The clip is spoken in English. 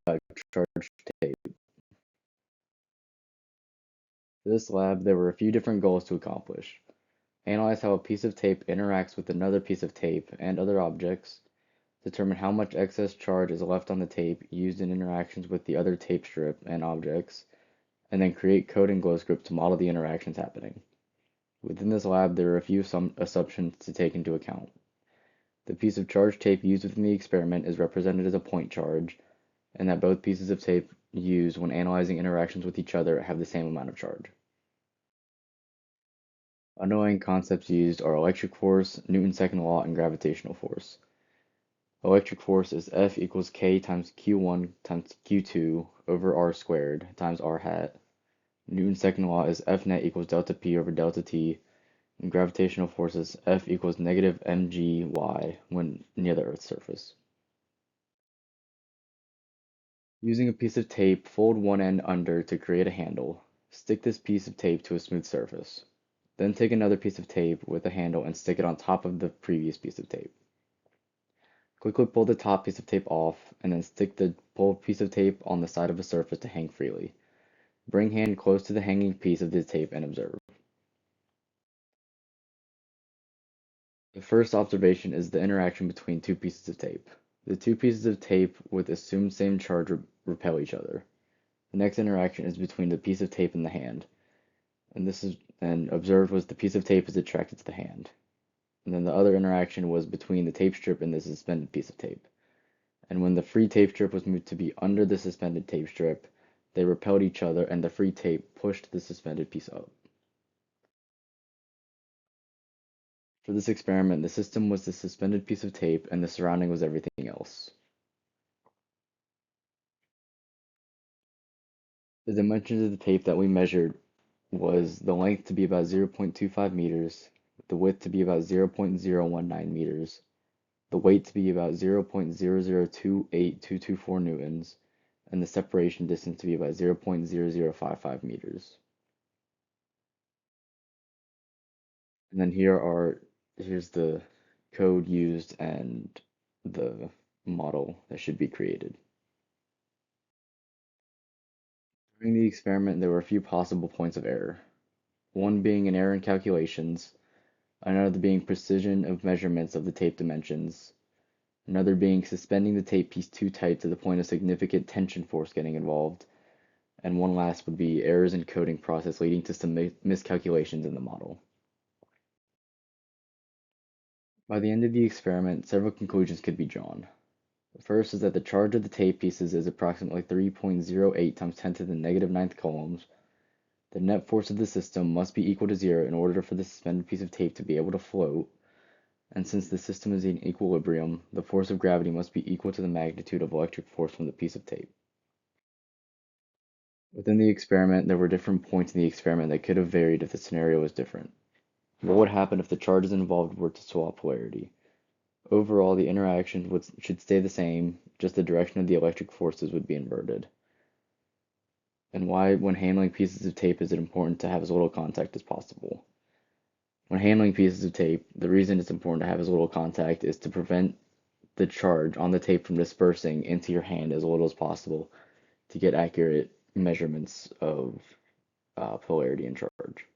charged tape. For this lab, there were a few different goals to accomplish. Analyze how a piece of tape interacts with another piece of tape and other objects, determine how much excess charge is left on the tape used in interactions with the other tape strip and objects, and then create code and glow script to model the interactions happening. Within this lab, there are a few assumptions to take into account. The piece of charged tape used within the experiment is represented as a point charge, and that both pieces of tape used when analyzing interactions with each other have the same amount of charge. Underlying concepts used are electric force, Newton's second law, and gravitational force. Electric force is F equals K times Q1 times Q2 over R squared times R hat. Newton's second law is F net equals delta P over delta T, and gravitational force is F equals negative mgy when near the Earth's surface. Using a piece of tape, fold one end under to create a handle. Stick this piece of tape to a smooth surface. Then take another piece of tape with a handle and stick it on top of the previous piece of tape. Quickly pull the top piece of tape off, and then stick the pulled piece of tape on the side of a surface to hang freely. Bring hand close to the hanging piece of the tape and observe. The first observation is the interaction between two pieces of tape. The two pieces of tape with assumed same charge repel each other. The next interaction is between the piece of tape and the hand. And observed was the piece of tape is attracted to the hand. And then the other interaction was between the tape strip and the suspended piece of tape. And when the free tape strip was moved to be under the suspended tape strip, they repelled each other and the free tape pushed the suspended piece up. For this experiment, the system was the suspended piece of tape and the surrounding was everything else. The dimensions of the tape that we measured was the length to be about 0.25 meters, the width to be about 0.019 meters, the weight to be about 0.0028224 newtons, and the separation distance to be about 0.0055 meters. And then here's the code used and the model that should be created. During the experiment, there were a few possible points of error. One being an error in calculations, another being precision of measurements of the tape dimensions, another being suspending the tape piece too tight to the point of significant tension force getting involved, and one last would be errors in coding process leading to some miscalculations in the model. By the end of the experiment, several conclusions could be drawn. The first is that the charge of the tape pieces is approximately 3.08 times 10 to the negative ninth coulombs. The net force of the system must be equal to 0 in order for the suspended piece of tape to be able to float, and since the system is in equilibrium, the force of gravity must be equal to the magnitude of electric force from the piece of tape. Within the experiment, there were different points in the experiment that could have varied if the scenario was different. What would happen if the charges involved were to swap polarity? Overall, the interaction should stay the same, just the direction of the electric forces would be inverted. And why, when handling pieces of tape, is it important to have as little contact as possible? When handling pieces of tape, the reason it's important to have as little contact is to prevent the charge on the tape from dispersing into your hand as little as possible to get accurate measurements of polarity and charge.